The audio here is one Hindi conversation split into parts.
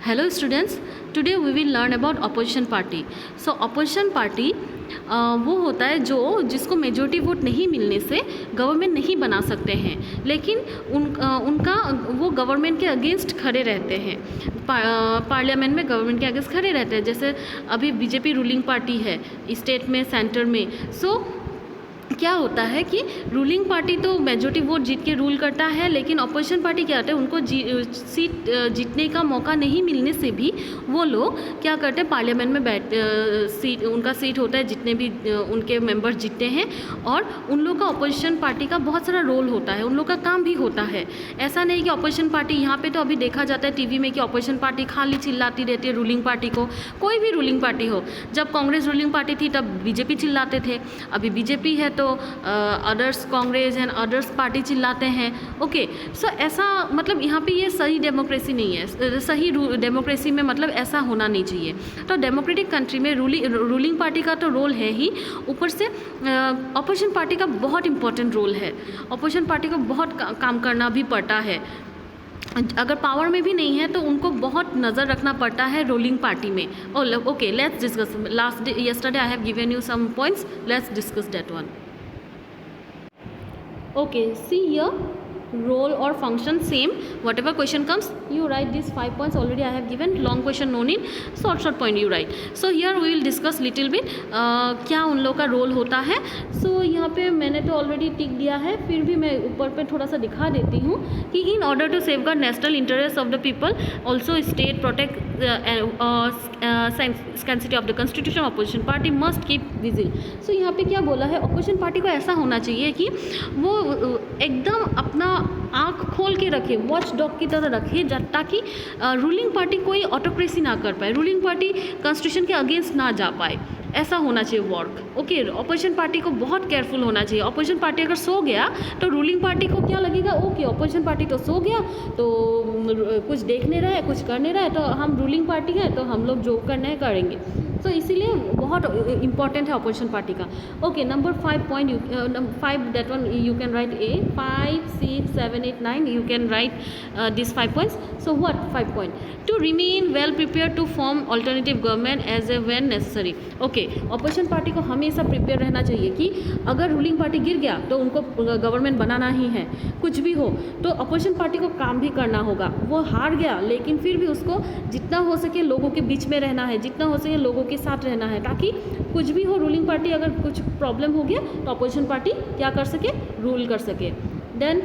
Hello students, today we will learn about opposition party. So opposition party वो होता है जिसको मेजॉरिटी वोट नहीं मिलने से गवर्नमेंट नहीं बना सकते हैं, लेकिन उनका वो गवर्नमेंट के अगेंस्ट खड़े रहते हैं, पार्लियामेंट में गवर्नमेंट के अगेंस्ट खड़े रहते हैं। जैसे अभी बीजेपी रूलिंग पार्टी है स्टेट में, सेंटर में। क्या होता है कि रूलिंग पार्टी तो मेजॉरिटी वोट जीत के रूल करता है, लेकिन अपोजिशन पार्टी क्या होता है, उनको सीट जीतने का मौका नहीं मिलने से भी वो लोग क्या करते हैं, पार्लियामेंट में उनका सीट होता है, जितने भी उनके मेंबर्स जीतते हैं, और उन लोग का अपोजिशन पार्टी का बहुत सारा रोल होता है, उन लोग का काम भी होता है। ऐसा नहीं कि अपोजिशन पार्टी यहाँ पे तो अभी देखा जाता है टीवी में कि अपोजिशन पार्टी खाली चिल्लाती रहती है रूलिंग पार्टी को। कोई भी रूलिंग पार्टी हो, जब कांग्रेस रूलिंग पार्टी थी तब बीजेपी चिल्लाते थे, अभी बीजेपी है तो others Congress and others party चिल्लाते हैं। ओके, सो ऐसा मतलब यहाँ पे ये सही डेमोक्रेसी नहीं है। सही डेमोक्रेसी में मतलब ऐसा होना नहीं चाहिए। तो डेमोक्रेटिक कंट्री में रूलिंग पार्टी का तो रोल है ही, ऊपर से अपोजिशन पार्टी का बहुत इंपॉर्टेंट रोल है। अपोजिशन पार्टी को बहुत काम करना भी पड़ता है। अगर पावर में भी नहीं है तो उनको बहुत नज़र रखना पड़ता है रूलिंग पार्टी में। Okay, let's discuss. yesterday I have given you some points, let's discuss that one. Okay, see here, role or function same, whatever question comes you write these 5 points. Already I have given, long question no need, short point you write. So here we will discuss little bit क्या उन लोग का रोल होता है। So यहाँ पे मैंने तो ऑलरेडी टिक दिया है, फिर भी मैं ऊपर पे थोड़ा सा दिखा देती हूँ कि in order to safeguard national interest of the people, also state protect sanctity of the constitution, opposition party must keep vigil. So यहाँ पे क्या बोला है, अपोजिशन पार्टी को ऐसा होना चाहिए कि वो एकदम अपना आँख खोल के रखे, वॉच डॉग की तरह रखे, ताकि रूलिंग पार्टी कोई ऑटोक्रेसी ना कर पाए, रूलिंग पार्टी कॉन्स्टिट्यूशन के अगेंस्ट ना जा पाए। ऐसा होना चाहिए वर्क। ओके, अपोजिशन पार्टी को बहुत केयरफुल होना चाहिए। अपोजिशन पार्टी अगर सो गया तो रूलिंग पार्टी को क्या लगेगा, ओके अपोजिशन पार्टी तो सो गया, तो कुछ देख नहीं रहा है, कुछ कर नहीं रहा है, तो हम रूलिंग पार्टी है तो हम लोग जो करना है करेंगे। तो इसीलिए बहुत इंपॉर्टेंट है अपोजिशन पार्टी का। Okay, number 5 point, 5 that one you can write a 5 6 7 8 9 you can write this 5 points. So what 5 point, to remain well prepare to form alternative government as a when necessary. Okay, opposition party को हमेशा प्रिपेयर रहना चाहिए कि अगर रूलिंग पार्टी गिर गया तो उनको गवर्नमेंट बनाना ही है, कुछ भी हो तो अपोजिशन पार्टी को काम भी करना होगा। वो हार गया लेकिन फिर भी उसको जितना हो सके लोगों के बीच में रहना है, जितना हो सके लोगों के साथ रहना है, ताकि कुछ भी हो रूलिंग पार्टी अगर कुछ प्रॉब्लम हो गया तो अपोजिशन पार्टी क्या कर सके, रूल कर सके। Then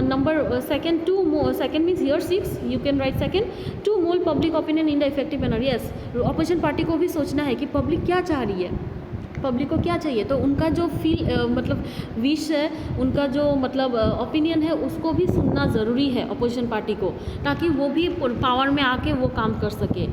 number second means here 6 you can write second, to mold public opinion in the effective manner. yes, opposition party को भी सोचना है कि पब्लिक क्या चाह रही है, पब्लिक को क्या चाहिए, तो उनका जो मतलब विश है, उनका जो मतलब ओपिनियन है, उसको भी सुनना ज़रूरी है अपोजिशन पार्टी को, ताकि वो भी पावर में आके वो काम कर सके।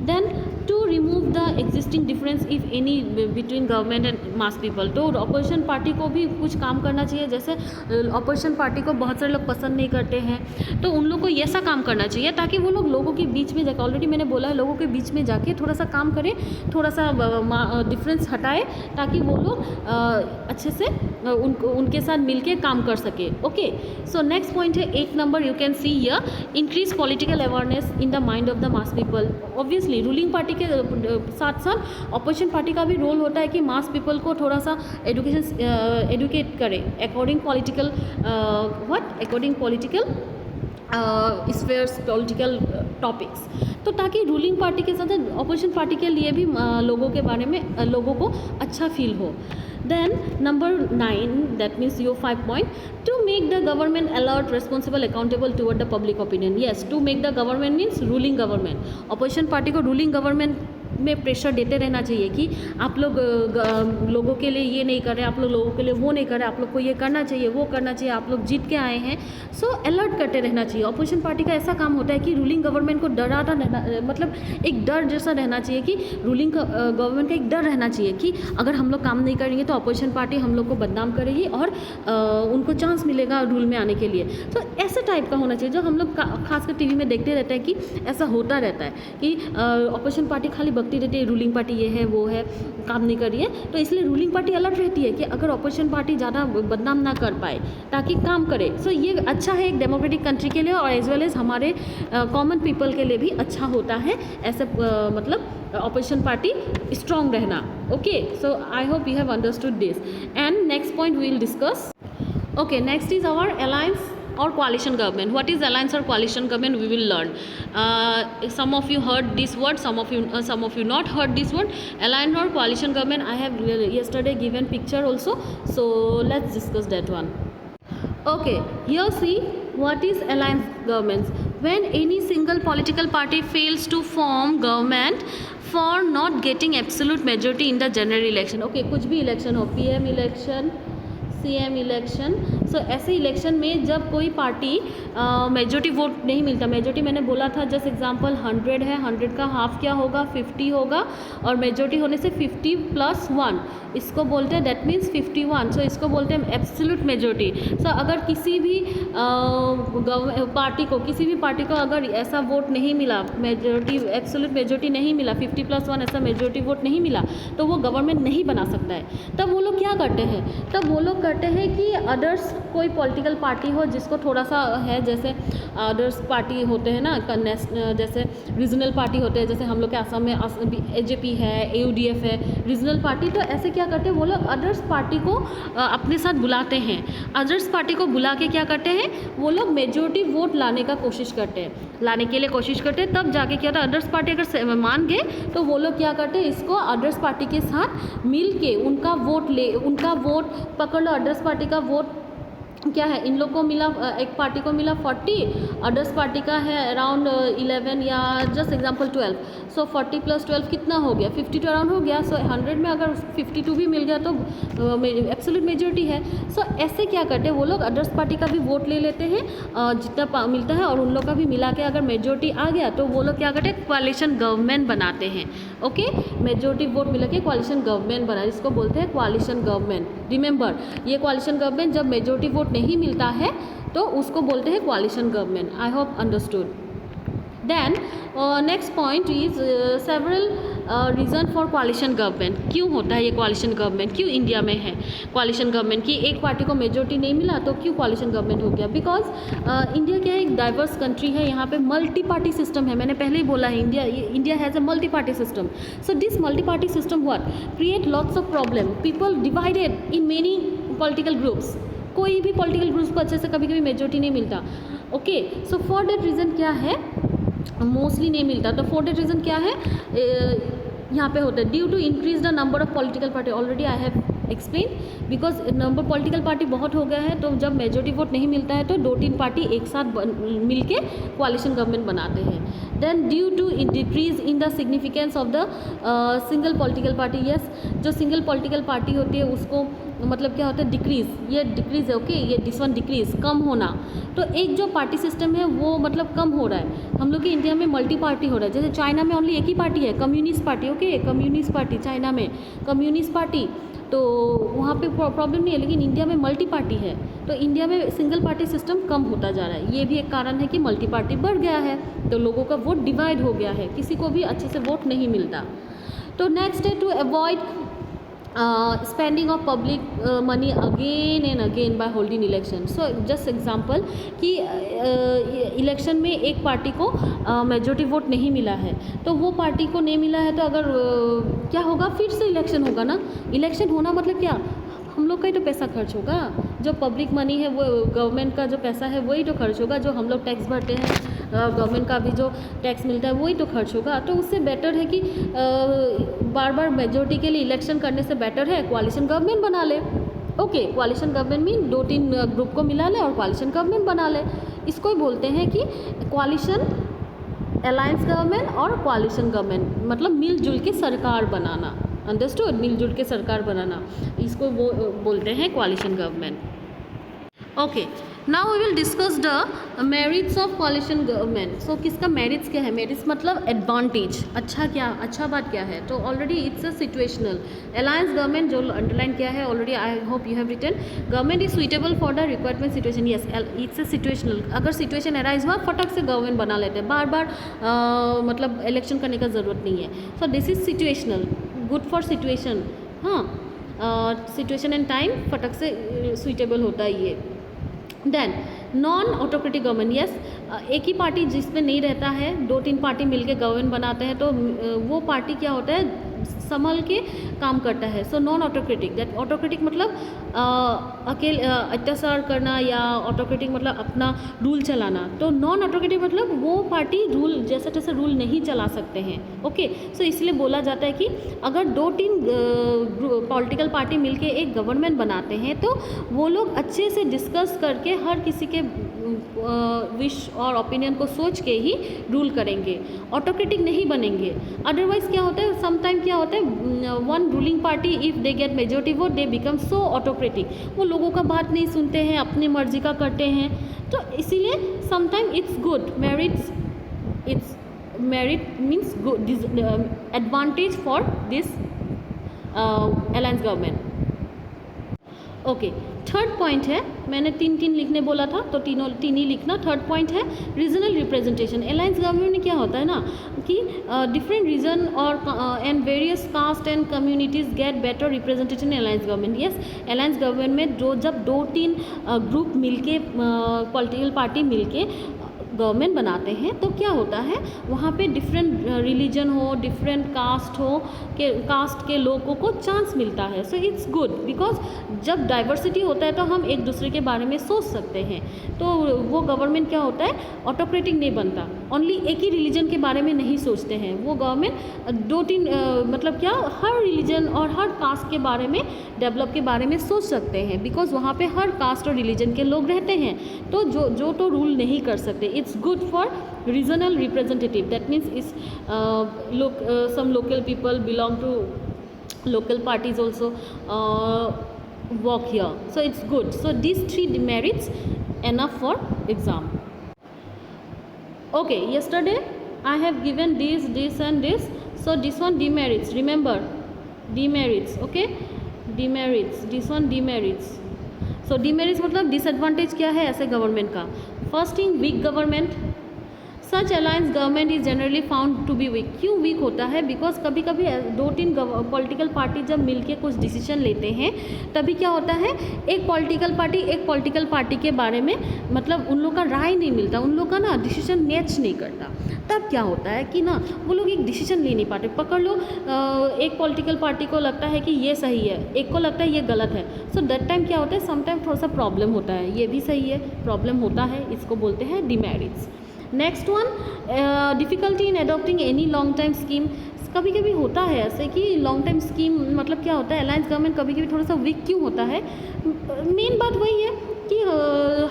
Then to remove the existing difference if any between government and mass people, तो अपोजिशन पार्टी को भी कुछ काम करना चाहिए। जैसे अपोजिशन पार्टी को बहुत सारे लोग पसंद नहीं करते हैं, तो उन लोग को ऐसा काम करना चाहिए ताकि वो लोग लोगों के बीच में जाकर, ऑलरेडी मैंने बोला है, लोगों के बीच में जाके थोड़ा सा काम करें, थोड़ा सा डिफरेंस हटाए, ताकि वो लोग अच्छे से उनके साथ मिलके काम कर सके। ओके, सो नेक्स्ट पॉइंट है 8 number, you can see here, increase political awareness in the mind of the mass people. Obviously ruling party के साथ साथ अपोजिशन पार्टी का भी रोल होता है कि मास पीपल को थोड़ा सा एडुकेट करे according political spheres, political topics, तो ताकि रूलिंग पार्टी के साथ अपोजिशन पार्टी के लिए भी लोगों के बारे में लोगों को अच्छा फील हो। Then number 9 that means your 5 point, to make the government alert, responsible, accountable toward the public opinion. Yes, to make the government means ruling government. Opposition party को रूलिंग गवर्नमेंट में प्रेशर देते रहना चाहिए कि आप लोग लोगों के लिए ये नहीं कर रहे, आप लोग लोगों के लिए वो नहीं कर रहे, आप लोग को ये करना चाहिए, वो करना चाहिए, आप लोग जीत के आए हैं। सो अलर्ट करते रहना चाहिए। अपोजिशन पार्टी का ऐसा काम होता है कि रूलिंग गवर्नमेंट को डराता रहना, मतलब एक डर जैसा रहना चाहिए कि रूलिंग गवर्नमेंट का एक डर रहना चाहिए कि अगर हम लोग काम नहीं करेंगे तो अपोजिशन पार्टी हम लोग को बदनाम करेगी और उनको चांस मिलेगा रूल में आने के लिए। तो ऐसे टाइप का होना चाहिए, जो हम लोग खासकर टीवी में देखते रहते हैं कि ऐसा होता रहता है कि अपोजिशन पार्टी खाली बकती रहती है रूलिंग पार्टी ये है वो है, काम नहीं कर रही है, तो इसलिए रूलिंग पार्टी अलर्ट रहती है कि अगर अपोजिशन पार्टी ज़्यादा बदनाम ना कर पाए ताकि काम करे। सो ये अच्छा है एक डेमोक्रेटिक कंट्री के लिए और एज वेल एज हमारे कॉमन पीपल के लिए भी अच्छा होता है ऐसे मतलब opposition party strong रहना। okay, so I hope you have understood this and next point we will discuss. okay, next is our alliance or coalition government. what is alliance or coalition government we will learn. Some of you heard this word, some of you not heard this word. alliance or coalition government, I have yesterday given picture also, so let's discuss that one. okay, here see what is alliance governments. when any single political party fails to form government for not getting absolute majority in the general election. okay, कुछ भी इलेक्शन हो, PM इलेक्शन, CM इलेक्शन, सो ऐसे इलेक्शन में जब कोई पार्टी मेजोरिटी वोट नहीं मिलता, मेजोरिटी मैंने बोला था जस्ट एग्जांपल 100 है, 100 का हाफ क्या होगा 50 होगा और मेजोरिटी होने से 50 + 1 इसको बोलते हैं, दैट मीन्स 51, सो इसको बोलते हैं एब्सोल्यूट मेजोरिटी। सो अगर किसी भी पार्टी को अगर ऐसा वोट नहीं मिला, मेजोरिटी एब्सोल्यूट मेजोरिटी नहीं मिला, 50 + 1 ऐसा मेजोरिटी वोट नहीं मिला तो वो गवर्नमेंट नहीं बना सकता है। तब वो लोग क्या करते हैं, तब वो लोग करते हैं कि अदर्स कोई पॉलिटिकल पार्टी हो जिसको थोड़ा सा है, जैसे अदर्स पार्टी होते हैं ना, जैसे रीजनल पार्टी होते हैं, जैसे हम लोग के आसाम में AJP है, AUDF है, रीजनल पार्टी, तो ऐसे क्या करते हैं वो लोग अदर्स पार्टी को अपने साथ बुलाते हैं। अदर्स पार्टी को बुला के क्या करते हैं वो लोग मेजोरिटी वोट लाने का कोशिश करते हैं, लाने के लिए कोशिश करते हैं, तब जाके क्या होता है अदर्स पार्टी अगर मान गए तो वो लोग क्या करते हैं इसको अदर्स पार्टी के साथ मिल के उनका वोट पकड़ लो। अदर्स पार्टी का वोट क्या है, इन लोग को मिला, एक पार्टी को मिला 40, अदर्स पार्टी का है अराउंड 11 या जस्ट एग्जांपल 12, सो 40 + 12 कितना हो गया 52 अराउंड हो गया। सो 100 में अगर 52 भी मिल गया तो एब्सोल्यूट मेजोरिटी है। सो ऐसे क्या करते हैं वो लोग अदर्स पार्टी का भी वोट ले लेते हैं जितना मिलता है और उन लोग का भी मिला के अगर मेजोरिटी आ गया तो वो लोग क्या करते हैं कोalition गवर्नमेंट बनाते हैं। ओके, मेजोरिटी वोट मिला के कोalition गवर्नमेंट बना, इसको बोलते हैं कोalition गवर्नमेंट। रिमेंबर, ये कोalition गवर्नमेंट जब मेजोरिटी वोट नहीं मिलता है तो उसको बोलते हैं coalition government. I hope understood. Then next point is several reason for coalition government. क्यों होता है ये कोalition गवर्नमेंट, क्यों इंडिया में है कोalition गवर्नमेंट की एक पार्टी को मेजोरिटी नहीं मिला तो क्यों कोalition गवर्नमेंट हो गया? बिकॉज इंडिया क्या है, एक डाइवर्स कंट्री है, यहाँ पे मल्टी पार्टी सिस्टम है। मैंने पहले ही बोला है India has a multi party system. So this multi party system what create lots of problem, people divided in many political groups. कोई भी पॉलिटिकल ग्रुप्स को अच्छे से कभी कभी मेजोरिटी नहीं मिलता। Okay, so for that reason क्या है, मोस्टली नहीं मिलता, तो फॉर दैट रीज़न क्या है यहाँ पे होता है due to increase the number of political party. Already I have explain, because number political party बहुत हो गया है तो जब मेजोरिटी वोट नहीं मिलता है तो 2-3 पार्टी एक साथ मिल के कोalition गवर्नमेंट बनाते हैं। Then due to decrease in the significance of the single political party. Yes, जो सिंगल पॉलिटिकल पार्टी होती है उसको मतलब क्या होता है डिक्रीज, ये डिक्रीज है। ओके, ये दिस वन डिक्रीज, कम होना। तो एक जो पार्टी सिस्टम है वो मतलब कम हो रहा है। हम लोग के इंडिया में मल्टी पार्टी हो रहा है, जैसे चाइना में ओनली एक ही पार्टी है, communist party. Okay, communist party China में, कम्युनिस्ट पार्टी, तो वहाँ पे प्रॉब्लम नहीं है, लेकिन इंडिया में मल्टी पार्टी है तो इंडिया में सिंगल पार्टी सिस्टम कम होता जा रहा है। ये भी एक कारण है कि मल्टी पार्टी बढ़ गया है तो लोगों का वोट डिवाइड हो गया है, किसी को भी अच्छे से वोट नहीं मिलता। तो नेक्स्ट है to avoid spending of public money again and again by holding election. So just example कि इलेक्शन में एक पार्टी को मेजोरिटी वोट नहीं मिला है तो वो पार्टी को नहीं मिला है तो अगर क्या होगा, फिर से इलेक्शन होगा ना। इलेक्शन होना मतलब क्या, हम लोग का ही तो पैसा खर्च होगा, जो पब्लिक मनी है वो गवर्नमेंट का जो पैसा है वही तो खर्च होगा, जो हम लोग टैक्स भरते हैं गवर्नमेंट का भी जो टैक्स मिलता है वही तो खर्च होगा। तो उससे बेटर है कि बार बार मेजोरिटी के लिए इलेक्शन करने से बेटर है कोalition गवर्नमेंट बना ले। ओके, कोalition गवर्नमेंट मीन 2-3 ग्रुप को मिला ले और कोalition गवर्नमेंट बना ले। इसको ही बोलते हैं कि कोalition अलायंस गवर्नमेंट और कोalition गवर्नमेंट, मतलब मिलजुल के सरकार बनाना। अंडरस्टूड, मिलजुल के सरकार बनाना, इसको वो बोलते हैं coalition government. Okay, now we will discuss the merits of coalition government. So किसका मेरिट्स क्या है? मेरिट्स मतलब एडवांटेज. अच्छा बात क्या है? तो already it's a situational. Alliance government जो अंडरलाइन किया है already, I hope you have written. Government is suitable for the requirement situation. Yes, it's a situational. अगर सिचुएशन अराइज हुआ फटक से गवर्नमेंट बना लेते हैं, बार बार मतलब इलेक्शन करने का ज़रूरत नहीं है. So this is situational, good for situation. हाँ, सिचुएशन एंड टाइम फटक से सुइटेबल होता है ये. Then non autocratic government. Yes, एक ही पार्टी जिसमें नहीं रहता है, 2-3 पार्टी मिलके गवर्नमेंट बनाते हैं, तो वो पार्टी क्या होता है, संभल के काम करता है. So non autocratic. That autocratic मतलब अकेले अत्याचार करना, या ऑटोक्रेटिक मतलब अपना रूल चलाना. तो नॉन ऑटोक्रेटिक मतलब वो पार्टी रूल जैसे तैसे रूल नहीं चला सकते हैं. ओके, सो इसलिए बोला जाता है कि अगर 2-3 पॉलिटिकल पार्टी मिलके एक गवर्नमेंट बनाते हैं, तो वो लोग अच्छे से डिस्कस करके हर किसी के विश और ओपिनियन को सोच के ही रूल करेंगे. ऑटोक्रेटिक नहीं बनेंगे. अदरवाइज क्या होता है, समटाइम क्या होता है, one ruling party if they get majority vote, they become so autocratic. वो लोगों का बात नहीं सुनते हैं, अपनी मर्जी का करते हैं. तो इसीलिए sometime it's good. Merit means good, advantage for this alliance government. Okay, third point है, मैंने 3 लिखने बोला था, तो तीन ही लिखना. थर्ड पॉइंट है रीजनल रिप्रेजेंटेशन. अलायंस गवर्नमेंट में क्या होता है ना कि डिफरेंट रीजन और and various caste and communities get better representation in alliance government. Yes, alliance government में जब 2-3 ग्रुप मिलके, पॉलिटिकल पार्टी मिलके गवर्नमेंट बनाते हैं, तो क्या होता है, वहाँ पे डिफरेंट रिलीजन हो, डिफरेंट कास्ट के लोगों को चांस मिलता है. सो इट्स गुड, बिकॉज जब डाइवर्सिटी होता है तो हम एक दूसरे के बारे में सोच सकते हैं. तो वो गवर्नमेंट क्या होता है, ऑटोक्रेटिक नहीं बनता. ओनली एक ही रिलीजन के बारे में नहीं सोचते हैं. वो गवर्नमेंट 2-3 मतलब क्या, हर रिलीजन और हर कास्ट के बारे में, डेवलप के बारे में सोच सकते हैं, बिकॉज वहाँ पे हर कास्ट और रिलीजन के लोग रहते हैं. तो जो तो रूल नहीं कर सकते. It's good for regional representative. That means some local people belong to local parties also work here. So it's good. So these 3 demerits enough for exam. Okay, yesterday I have given this and this. So this one demerits. Remember, demerits. Okay, demerits. This one demerits. So demerits मतलब डिसएडवांटेज क्या है ऐसे गवर्नमेंट का. First thing, weak government. Such alliance government is generally found to be weak. क्यों वीक होता है? बिकॉज कभी कभी 2-3 पॉलिटिकल पार्टी जब मिलके कुछ डिसीजन लेते हैं, तभी क्या होता है, एक पॉलिटिकल पार्टी के बारे में मतलब उन लोग का राय नहीं मिलता, उन लोग का ना डिसीजन मैच नहीं करता. तब क्या होता है कि ना वो लोग एक डिसीजन ले नहीं पाते. पकड़ लो, एक पॉलिटिकल पार्टी को लगता है कि ये सही है, एक को लगता है ये गलत है. सो दैट टाइम क्या होता है, समटाइम थोड़ा सा प्रॉब्लम होता है. ये भी सही है, प्रॉब्लम होता है, इसको बोलते हैं demerits. Next one, difficulty in adopting any long time scheme. कभी कभी होता है ऐसे कि लॉन्ग टाइम स्कीम मतलब क्या होता है, अलायंस गवर्नमेंट कभी कभी थोड़ा सा वीक क्यों होता है. मेन बात वही है कि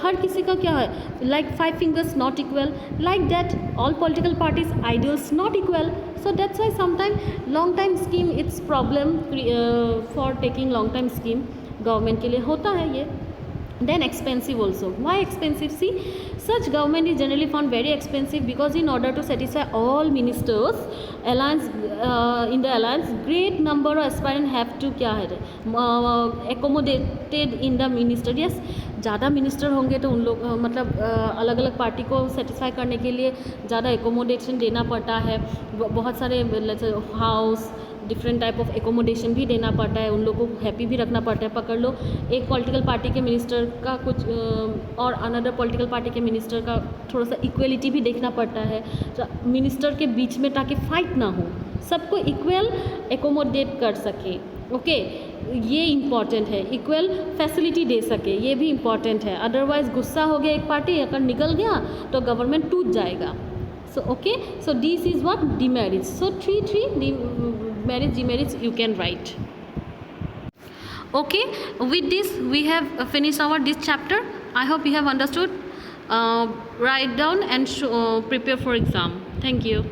हर किसी का क्या है, like 5 fingers not equal, like that all political parties ideals not equal. So that's why sometime long time scheme it's problem for taking long time scheme. Government के लिए होता है ये. Then expensive also. Why expensive? See, such government is generally found very expensive because in order to satisfy all ministers, in the alliance, great number of aspirants have to क्या है accommodated in the minister. Yes, ज़्यादा मिनिस्टर होंगे तो उन लोग मतलब अलग अलग पार्टी को सेटिस्फाई करने के लिए ज़्यादा एकोमोडेशन देना पड़ता है. बहुत सारे house, different type of accommodation भी देना पड़ता है, उन लोगों को हैप्पी भी रखना पड़ता है. पकड़ लो, एक पॉलिटिकल पार्टी के मिनिस्टर का कुछ और अनदर पॉलिटिकल पार्टी के मिनिस्टर का थोड़ा सा इक्वलिटी भी देखना पड़ता है मिनिस्टर के बीच में, ताकि फाइट ना हो, सबको इक्वल एकोमोडेट कर सके. ओके, ये इम्पॉर्टेंट है. इक्वल फैसिलिटी दे सके, ये भी इम्पॉर्टेंट है. अदरवाइज गुस्सा हो गया एक पार्टी, अगर निकल गया तो गवर्नमेंट टूट जाएगा. So okay, so this is what demerits. So 3 merits, demerits you can write. Okay, with this we have finished our this chapter. I hope you have understood. Write down and prepare for exam. Thank you.